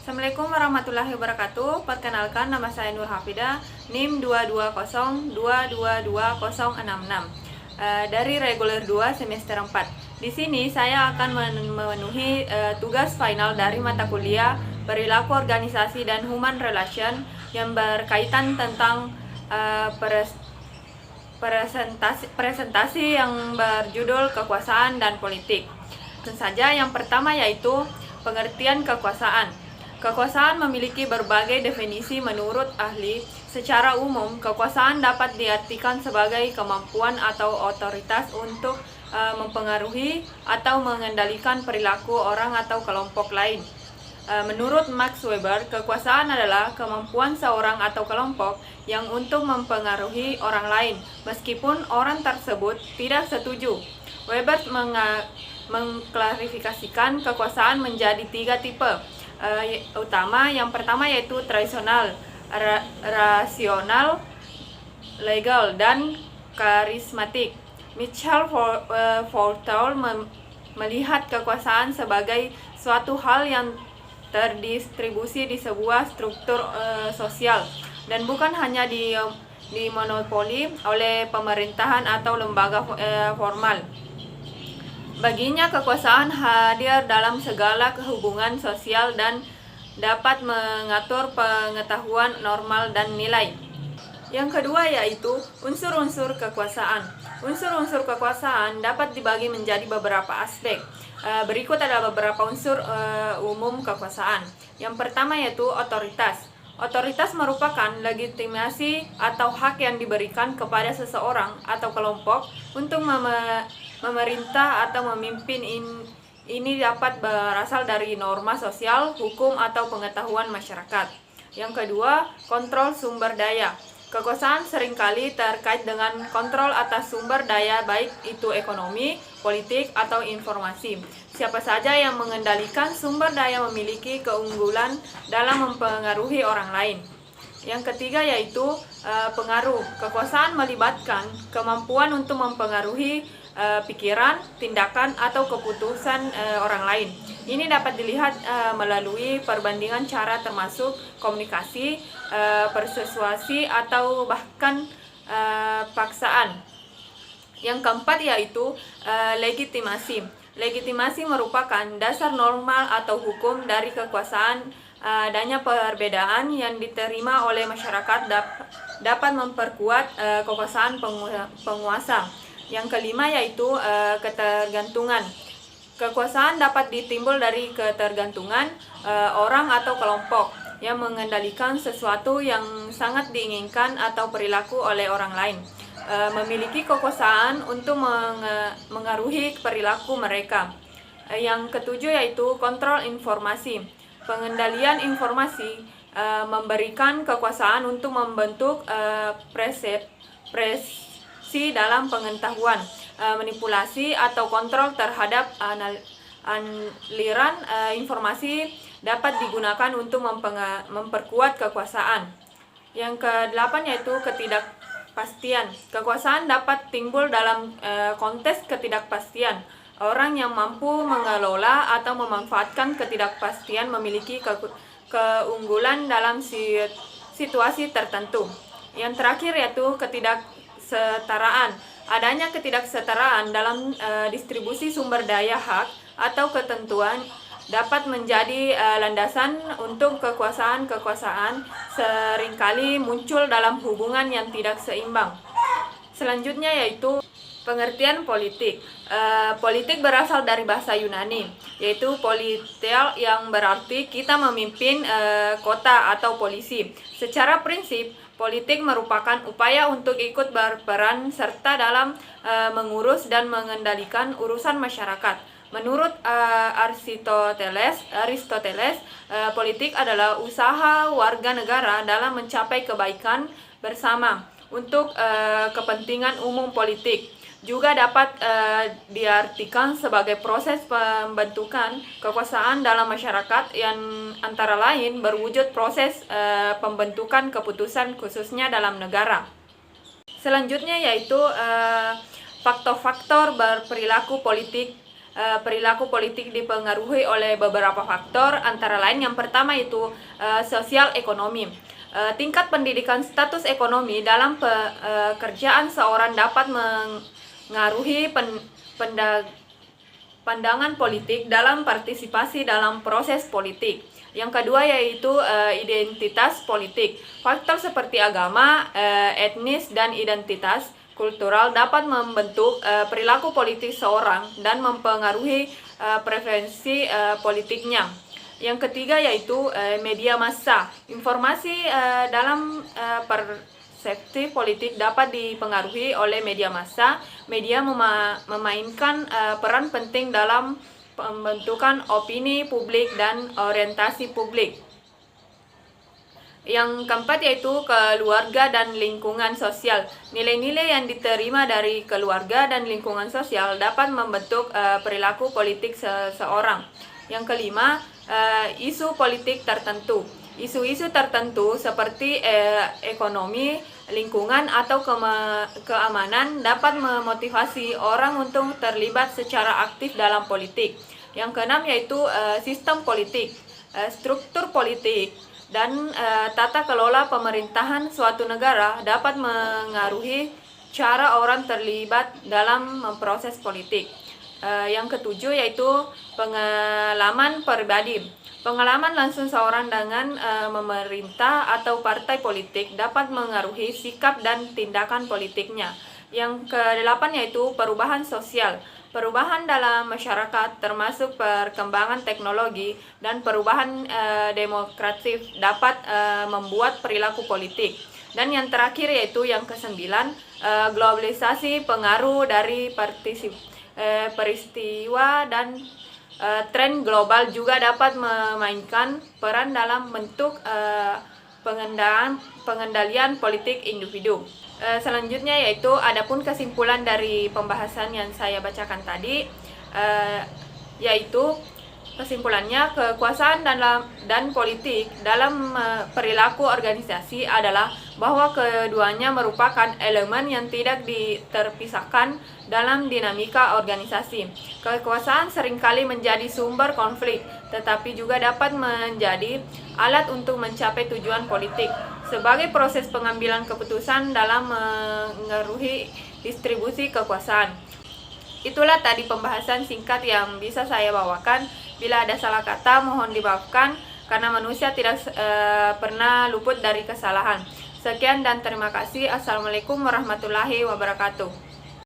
Assalamualaikum warahmatullahi wabarakatuh. Perkenalkan, nama saya Nur Hafida, NIM 220222066 dari reguler 2 semester 4. Di sini saya akan memenuhi tugas final dari mata kuliah Perilaku Organisasi dan Human Relation yang berkaitan tentang presentasi yang berjudul Kekuasaan dan Politik. Tentu saja yang pertama yaitu pengertian kekuasaan. Kekuasaan memiliki berbagai definisi menurut ahli. Secara umum, kekuasaan dapat diartikan sebagai kemampuan atau otoritas untuk mempengaruhi atau mengendalikan perilaku orang atau kelompok lain. Menurut Max Weber, kekuasaan adalah kemampuan seorang atau kelompok yang untuk mempengaruhi orang lain, meskipun orang tersebut tidak setuju. Weber mengklarifikasikan kekuasaan menjadi 3 tipe utama. Yang pertama yaitu tradisional, rasional, legal, dan karismatik. Michel Foucault melihat kekuasaan sebagai suatu hal yang terdistribusi di sebuah struktur sosial dan bukan hanya dimonopoli oleh pemerintahan atau lembaga formal. Baginya, kekuasaan hadir dalam segala hubungan sosial dan dapat mengatur pengetahuan normal dan nilai. Yang kedua yaitu unsur-unsur kekuasaan. Unsur-unsur kekuasaan dapat dibagi menjadi beberapa aspek. Berikut adalah beberapa unsur umum kekuasaan. Yang pertama yaitu otoritas. Otoritas merupakan legitimasi atau hak yang diberikan kepada seseorang atau kelompok untuk memerintah atau memimpin. Ini dapat berasal dari norma sosial, hukum, atau pengetahuan masyarakat. Yang kedua, kontrol sumber daya. Kekuasaan seringkali terkait dengan kontrol atas sumber daya, baik itu ekonomi, politik, atau informasi. Siapa saja yang mengendalikan sumber daya memiliki keunggulan dalam mempengaruhi orang lain. Yang ketiga yaitu pengaruh. Kekuasaan melibatkan kemampuan untuk mempengaruhi pikiran, tindakan, atau keputusan orang lain. Ini dapat dilihat melalui perbandingan cara termasuk komunikasi, persuasi, atau bahkan paksaan. Yang keempat yaitu legitimasi. Legitimasi merupakan dasar normal atau hukum dari kekuasaan. Adanya perbedaan yang diterima oleh masyarakat dapat memperkuat kekuasaan penguasa. Yang kelima yaitu ketergantungan. Kekuasaan dapat ditimbul dari ketergantungan orang atau kelompok yang mengendalikan sesuatu yang sangat diinginkan atau perilaku oleh orang lain. Memiliki kekuasaan untuk mengaruhi perilaku mereka. Yang ketujuh yaitu kontrol informasi. Pengendalian informasi memberikan kekuasaan untuk membentuk persepsi dalam pengetahuan, manipulasi, atau kontrol terhadap aliran informasi dapat digunakan untuk memperkuat kekuasaan. Yang kedelapan yaitu ketidakpastian. Kekuasaan dapat timbul dalam konteks ketidakpastian. Orang yang mampu mengelola atau memanfaatkan ketidakpastian memiliki keunggulan dalam situasi tertentu. Yang terakhir yaitu ketidaksetaraan. Adanya ketidaksetaraan dalam distribusi sumber daya, hak, atau ketentuan dapat menjadi landasan untuk kekuasaan seringkali muncul dalam hubungan yang tidak seimbang. Selanjutnya yaitu pengertian politik. Politik berasal dari bahasa Yunani, yaitu politel, yang berarti kita memimpin kota atau polisi. Secara prinsip, politik merupakan upaya untuk ikut berperan serta dalam mengurus dan mengendalikan urusan masyarakat. Menurut Aristoteles, politik adalah usaha warga negara dalam mencapai kebaikan bersama untuk kepentingan umum. Politik juga dapat diartikan sebagai proses pembentukan kekuasaan dalam masyarakat yang antara lain berwujud proses pembentukan keputusan khususnya dalam negara. Selanjutnya yaitu faktor-faktor berperilaku politik perilaku politik dipengaruhi oleh beberapa faktor, antara lain yang pertama itu sosial ekonomi. Tingkat pendidikan, status ekonomi dalam pekerjaan seorang dapat mengaruhi pandangan politik dalam partisipasi dalam proses politik. Yang kedua yaitu identitas politik. Faktor seperti agama, etnis, dan identitas kultural dapat membentuk perilaku politik seorang dan mempengaruhi preferensi politiknya. Yang ketiga yaitu media massa. Informasi dalam persepsi politik dapat dipengaruhi oleh media massa. Media memainkan peran penting dalam pembentukan opini publik dan orientasi publik. Yang keempat yaitu keluarga dan lingkungan sosial. Nilai-nilai yang diterima dari keluarga dan lingkungan sosial dapat membentuk perilaku politik seseorang. Yang kelima, isu politik tertentu. Isu-isu tertentu seperti ekonomi, lingkungan, atau keamanan dapat memotivasi orang untuk terlibat secara aktif dalam politik. Yang keenam yaitu sistem politik, struktur politik, dan tata kelola pemerintahan suatu negara dapat mengaruhi cara orang terlibat dalam proses politik. Yang ketujuh yaitu pengalaman pribadi. Pengalaman langsung seorang dengan memerintah atau partai politik dapat mengaruhi sikap dan tindakan politiknya. Yang kedelapan yaitu perubahan sosial. Perubahan dalam masyarakat termasuk perkembangan teknologi dan perubahan demokratif dapat membuat perilaku politik. Dan yang terakhir yaitu yang kesembilan, globalisasi, pengaruh dari peristiwa dan tren global juga dapat memainkan peran dalam bentuk pengendalian politik individu. Selanjutnya yaitu adapun kesimpulan dari pembahasan yang saya bacakan tadi, yaitu kesimpulannya kekuasaan dan politik dalam perilaku organisasi adalah bahwa keduanya merupakan elemen yang tidak terpisahkan dalam dinamika organisasi. Kekuasaan seringkali menjadi sumber konflik, tetapi juga dapat menjadi alat untuk mencapai tujuan politik sebagai proses pengambilan keputusan dalam mengaruhi distribusi kekuasaan. Itulah tadi pembahasan singkat yang bisa saya bawakan. Bila ada salah kata mohon dimaafkan, karena manusia tidak pernah luput dari kesalahan. Sekian dan terima kasih. Assalamualaikum warahmatullahi wabarakatuh.